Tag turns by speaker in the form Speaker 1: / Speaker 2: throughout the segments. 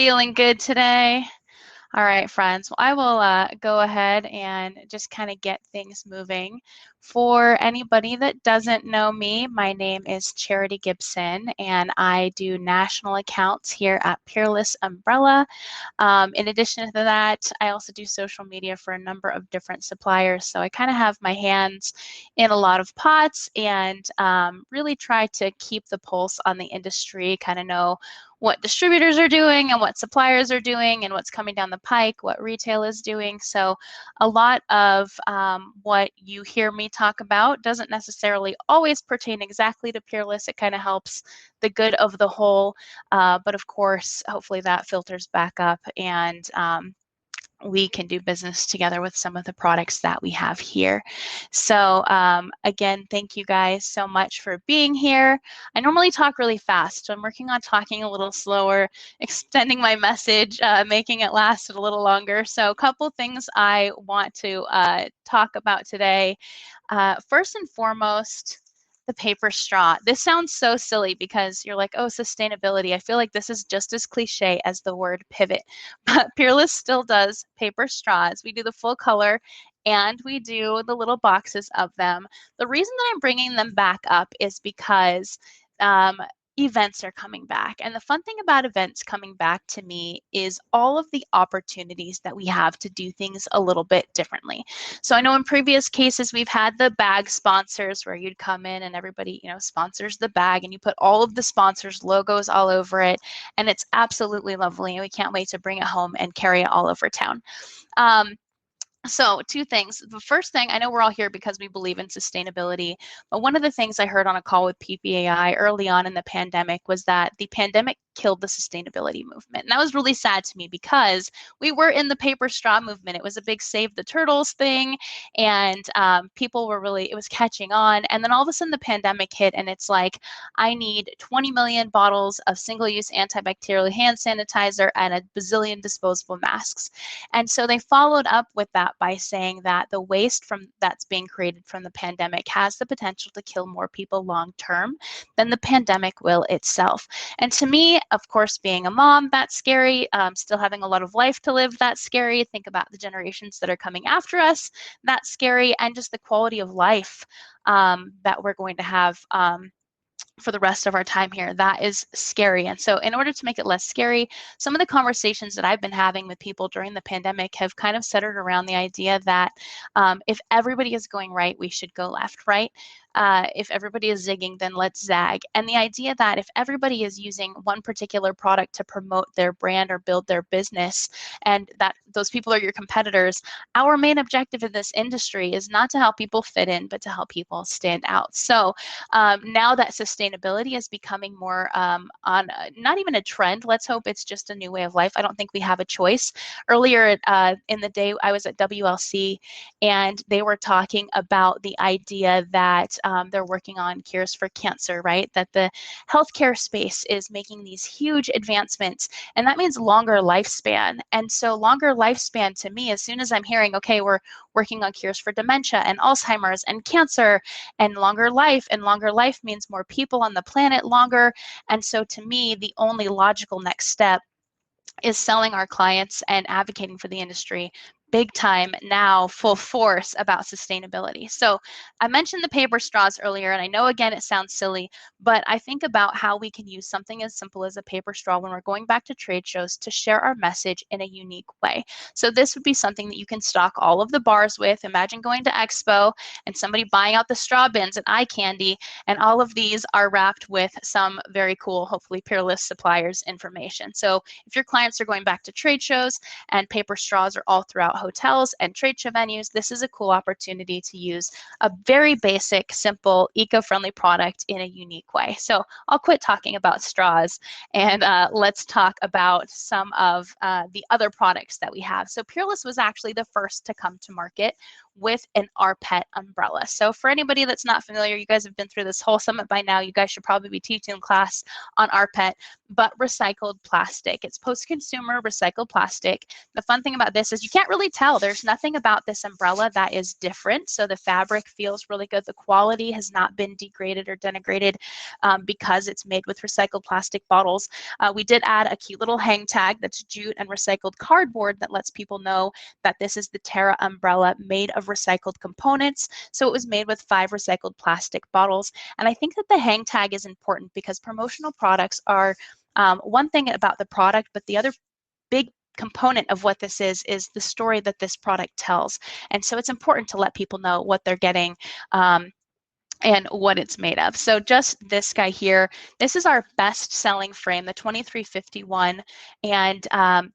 Speaker 1: Feeling good today? All right, friends. Well, I will go ahead and just kind of get things moving. For anybody that doesn't know me, my name is Charity Gibson, and I do national accounts here at Peerless Umbrella. In addition to that, I also do social media for a number of different suppliers. So I kind of have my hands in a lot of pots and really try to keep the pulse on the industry, kind of know what distributors are doing and what suppliers are doing and what's coming down the pike, what retail is doing. So a lot of what you hear me talk about doesn't necessarily always pertain exactly to Peerless. It kind of helps the good of the whole. But of course, hopefully that filters back up and we can do business together with some of the products that we have here. So again, thank you guys so much for being here. I normally talk really fast, so I'm working on talking a little slower, extending my message, making it last a little longer. So a couple things I want to talk about today. First and foremost, the paper straw. This sounds so silly because you're like, oh, sustainability. I feel like this is just as cliche as the word pivot, but Peerless still does paper straws. We do the full color and we do the little boxes of them. The reason that I'm bringing them back up is because events are coming back. And the fun thing about events coming back to me is all of the opportunities that we have to do things a little bit differently. So I know in previous cases we've had the bag sponsors where you'd come in and everybody, sponsors the bag and you put all of the sponsors' logos all over it. And it's absolutely lovely. And we can't wait to bring it home and carry it all over town. So two things. The first thing, I know we're all here because we believe in sustainability, but one of the things I heard on a call with PPAI early on in the pandemic was that the pandemic killed the sustainability movement. And that was really sad to me because we were in the paper straw movement. It was a big save the turtles thing, and people were really, it was catching on. And then all of a sudden the pandemic hit, and it's like, I need 20 million bottles of single-use antibacterial hand sanitizer and a bazillion disposable masks. And so they followed up with that by saying that the waste from that's being created from the pandemic has the potential to kill more people long term than the pandemic will itself. And to me, of course, being a mom, that's scary. Still having a lot of life to live, that's scary. Think about the generations that are coming after us, that's scary. And just the quality of life that we're going to have for the rest of our time here. That is scary. And so in order to make it less scary, some of the conversations that I've been having with people during the pandemic have kind of centered around the idea that if everybody is going right, we should go left, right? If everybody is zigging, then let's zag. And the idea that if everybody is using one particular product to promote their brand or build their business, and that those people are your competitors, our main objective in this industry is not to help people fit in, but to help people stand out. So now that sustainability is becoming more not even a trend, let's hope it's just a new way of life. I don't think we have a choice. Earlier in the day, I was at WLC, and they were talking about the idea that they're working on cures for cancer, right? That the healthcare space is making these huge advancements, and that means longer lifespan. And so longer lifespan to me, as soon as I'm hearing, okay, we're working on cures for dementia and Alzheimer's and cancer and longer life means more people on the planet longer. And so to me, the only logical next step is selling our clients and advocating for the industry big time now, full force about sustainability. So I mentioned the paper straws earlier, and I know again it sounds silly, but I think about how we can use something as simple as a paper straw when we're going back to trade shows to share our message in a unique way. So this would be something that you can stock all of the bars with. Imagine going to Expo and somebody buying out the straw bins and eye candy, and all of these are wrapped with some very cool, hopefully Peerless suppliers information. So if your clients are going back to trade shows and paper straws are all throughout hotels and trade show venues, this is a cool opportunity to use a very basic, simple, eco-friendly product in a unique way. So I'll quit talking about straws and let's talk about some of the other products that we have. So Peerless was actually the first to come to market with an rPET umbrella. So for anybody that's not familiar, you guys have been through this whole summit by now. You guys should probably be teaching class on rPET, but recycled plastic. It's post-consumer recycled plastic. The fun thing about this is you can't really tell. There's nothing about this umbrella that is different. So the fabric feels really good. The quality has not been degraded or denigrated because it's made with recycled plastic bottles. We did add a cute little hang tag that's jute and recycled cardboard that lets people know that this is the Terra umbrella made of recycled components. So it was made with 5 recycled plastic bottles. And I think that the hang tag is important because promotional products are one thing about the product, but the other big component of what this is the story that this product tells. And so it's important to let people know what they're getting and what it's made of. So just this guy here, this is our best selling frame, the 2351. And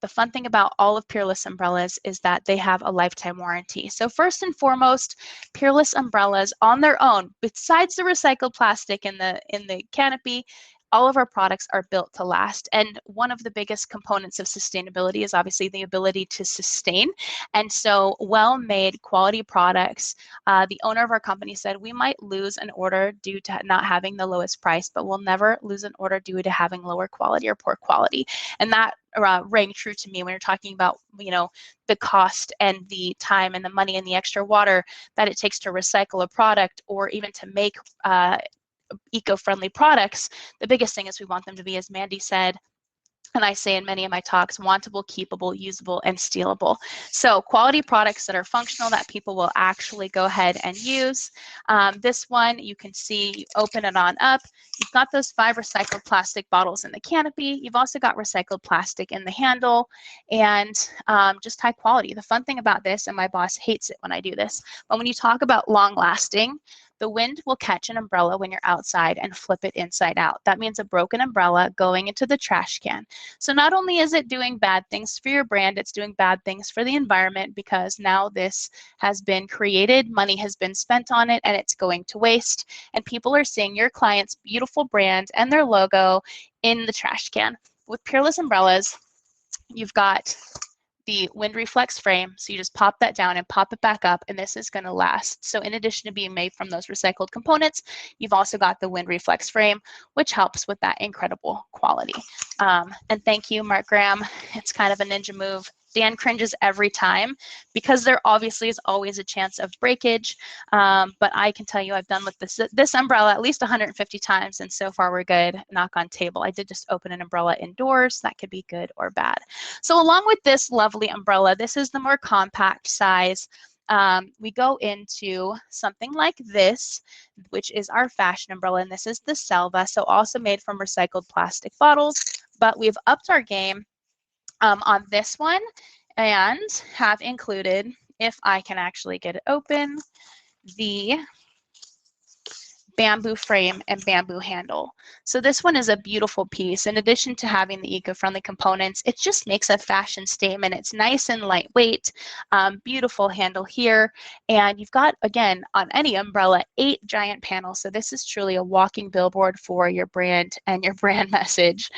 Speaker 1: the fun thing about all of Peerless umbrellas is that they have a lifetime warranty. So first and foremost, Peerless umbrellas on their own, besides the recycled plastic in the canopy, all of our products are built to last. And one of the biggest components of sustainability is obviously the ability to sustain. And so well-made quality products, the owner of our company said, we might lose an order due to not having the lowest price, but we'll never lose an order due to having lower quality or poor quality. And that rang true to me when you're talking about, you know, the cost and the time and the money and the extra water that it takes to recycle a product or even to make eco-friendly products. The biggest thing is we want them to be, as Mandy said, and I say in many of my talks, wantable, keepable, usable, and stealable. So quality products that are functional that people will actually go ahead and use. This one, you can see, you open it on up. You've got those 5 recycled plastic bottles in the canopy. You've also got recycled plastic in the handle and just high quality. The fun thing about this, and my boss hates it when I do this, but when you talk about long lasting, the wind will catch an umbrella when you're outside and flip it inside out. That means a broken umbrella going into the trash can. So not only is it doing bad things for your brand, it's doing bad things for the environment because now this has been created, money has been spent on it, and it's going to waste. And people are seeing your client's beautiful brand and their logo in the trash can. With Peerless umbrellas, you've got the wind reflex frame. So you just pop that down and pop it back up, and this is going to last. So in addition to being made from those recycled components, you've also got the wind reflex frame, which helps with that incredible quality. And thank you, Mark Graham. It's kind of a ninja move. Dan cringes every time because there obviously is always a chance of breakage. But I can tell you I've done with this umbrella at least 150 times, and so far we're good. Knock on table. I did just open an umbrella indoors. That could be good or bad. So along with this lovely umbrella, this is the more compact size. We go into something like this, which is our fashion umbrella, and this is the Selva, so also made from recycled plastic bottles, but we've upped our game on this one and have included, if I can actually get it open, the bamboo frame and bamboo handle. So this one is a beautiful piece. In addition to having the eco-friendly components, it just makes a fashion statement. It's nice and lightweight, beautiful handle here. And you've got, again, on any umbrella, 8 giant panels. So this is truly a walking billboard for your brand and your brand message.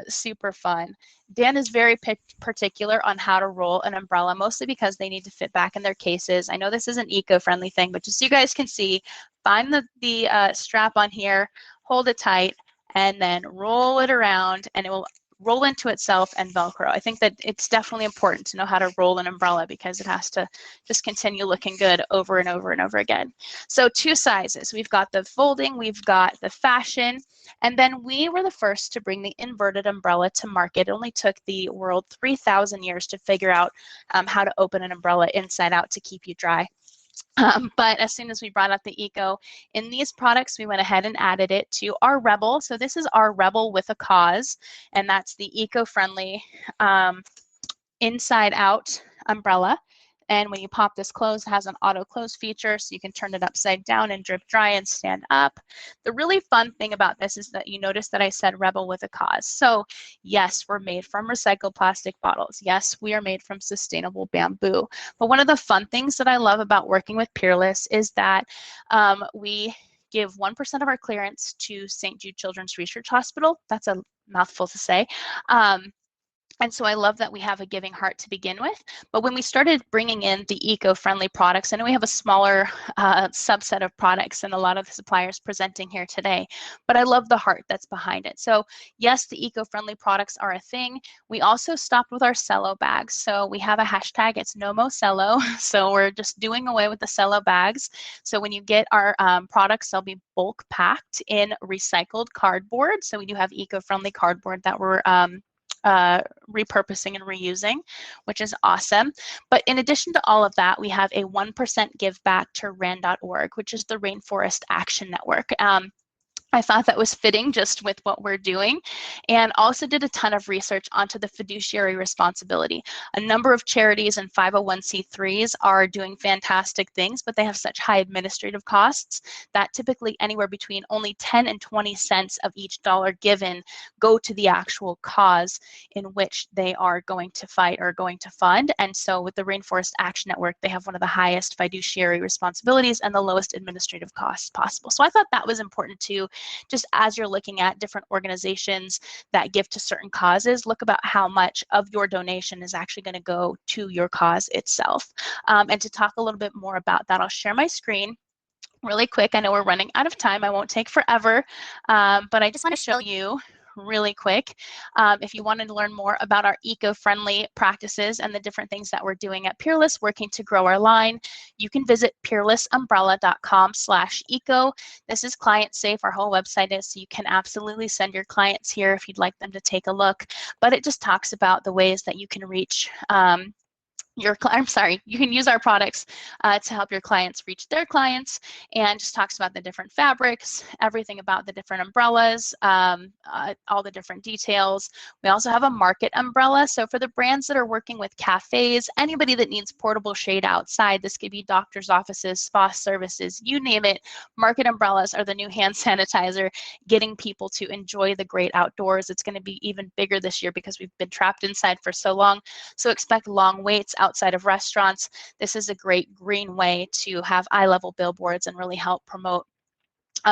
Speaker 1: Super fun. Dan is very particular on how to roll an umbrella, mostly because they need to fit back in their cases. I know this is an eco-friendly thing, but just so you guys can see, find the strap on here, hold it tight, and then roll it around, and it will roll into itself and Velcro. I think that it's definitely important to know how to roll an umbrella because it has to just continue looking good over and over and over again. So 2 sizes. We've got the folding, we've got the fashion, and then we were the first to bring the inverted umbrella to market. It only took the world 3,000 years to figure out how to open an umbrella inside out to keep you dry. But as soon as we brought up the eco in these products, we went ahead and added it to our Rebel. So this is our Rebel with a cause, and that's the eco-friendly inside out umbrella. And when you pop this closed, it has an auto close feature, so you can turn it upside down and drip dry and stand up. The really fun thing about this is that you notice that I said Rebel with a cause. So yes, we're made from recycled plastic bottles. Yes, we are made from sustainable bamboo. But one of the fun things that I love about working with Peerless is that we give 1% of our clearance to St. Jude Children's Research Hospital. That's a mouthful to say. And so I love that we have a giving heart to begin with. But when we started bringing in the eco-friendly products, I know we have a smaller subset of products than a lot of the suppliers presenting here today, but I love the heart that's behind it. So yes, the eco-friendly products are a thing. We also stopped with our cello bags. So we have a hashtag, it's no mo cello. So we're just doing away with the cello bags. So when you get our products, they'll be bulk packed in recycled cardboard. So we do have eco-friendly cardboard that we're repurposing and reusing, which is awesome. But in addition to all of that, we have a 1% give back to RAN.org, which is the Rainforest Action Network. I thought that was fitting just with what we're doing, and also did a ton of research onto the fiduciary responsibility. A number of charities and 501c3s are doing fantastic things, but they have such high administrative costs that typically anywhere between only 10 and 20 cents of each dollar given go to the actual cause in which they are going to fight or going to fund. And so with the Rainforest Action Network, they have one of the highest fiduciary responsibilities and the lowest administrative costs possible. So I thought that was important too, just as you're looking at different organizations that give to certain causes, look about how much of your donation is actually going to go to your cause itself. And to talk a little bit more about that, I'll share my screen really quick. I know we're running out of time. I won't take forever, but I just want to show you really quick. If you wanted to learn more about our eco-friendly practices and the different things that we're doing at Peerless, working to grow our line, you can visit peerlessumbrella.com/eco. This is client safe. Our whole website is, so you can absolutely send your clients here if you'd like them to take a look. But it just talks about the ways that you can reach you can use our products to help your clients reach their clients, and just talks about the different fabrics, everything about the different umbrellas, all the different details. We also have a market umbrella. So for the brands that are working with cafes, anybody that needs portable shade outside, this could be doctor's offices, spa services, you name it, market umbrellas are the new hand sanitizer, getting people to enjoy the great outdoors. It's going to be even bigger this year because we've been trapped inside for so long. So expect long waits outside of restaurants. This is a great green way to have eye-level billboards and really help promote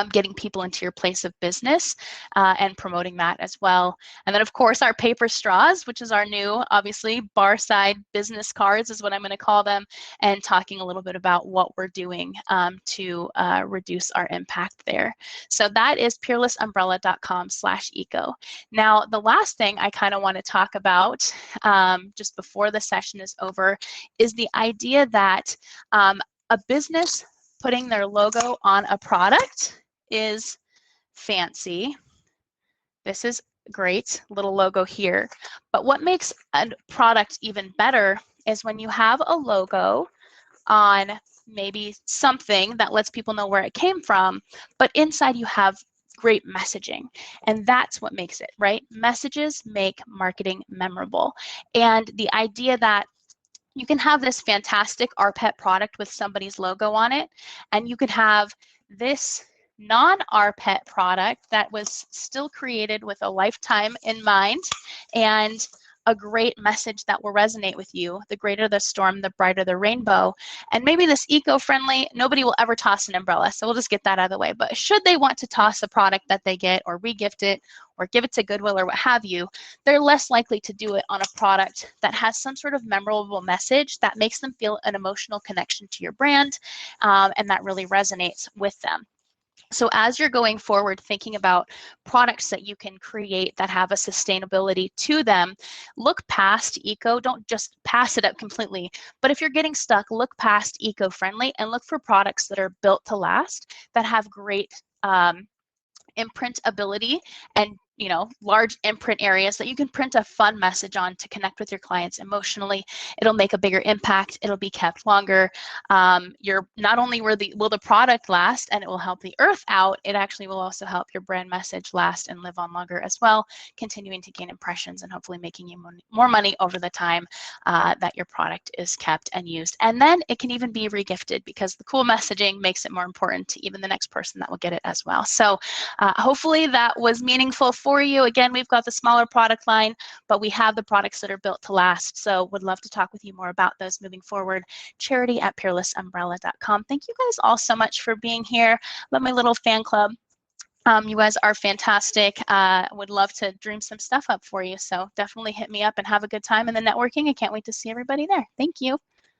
Speaker 1: getting people into your place of business and promoting that as well. And then of course our paper straws, which is our new, obviously, bar side business cards is what I'm going to call them, and talking a little bit about what we're doing to reduce our impact there. So that is peerlessumbrella.com/eco. Now the last thing I kind of want to talk about just before the session is over is the idea that a business putting their logo on a product is fancy. This is great, little logo here. But what makes a product even better is when you have a logo on maybe something that lets people know where it came from, but inside you have great messaging. And that's what makes it, right? Messages make marketing memorable. And the idea that you can have this fantastic RPET product with somebody's logo on it, and you could have this non-RPET product that was still created with a lifetime in mind and a great message that will resonate with you. The greater the storm, the brighter the rainbow. And maybe this eco-friendly, nobody will ever toss an umbrella, so we'll just get that out of the way. But should they want to toss a product that they get or re-gift it or give it to Goodwill or what have you, they're less likely to do it on a product that has some sort of memorable message that makes them feel an emotional connection to your brand, and that really resonates with them. So as you're going forward thinking about products that you can create that have a sustainability to them, look past eco, don't just pass it up completely. But if you're getting stuck, look past eco-friendly and look for products that are built to last, that have great imprint ability and large imprint areas that you can print a fun message on to connect with your clients emotionally. It'll make a bigger impact. It'll be kept longer. You're not only will the product last and it will help the earth out, it actually will also help your brand message last and live on longer as well, continuing to gain impressions and hopefully making you more money over the time that your product is kept and used. And then it can even be regifted because the cool messaging makes it more important to even the next person that will get it as well. So hopefully that was meaningful for you. Again, we've got the smaller product line, but we have the products that are built to last. So would love to talk with you more about those moving forward. Charity@peerlessumbrella.com. Thank you guys all so much for being here. Love my little fan club. You guys are fantastic. Would love to dream some stuff up for you. So definitely hit me up and have a good time in the networking. I can't wait to see everybody there. Thank you.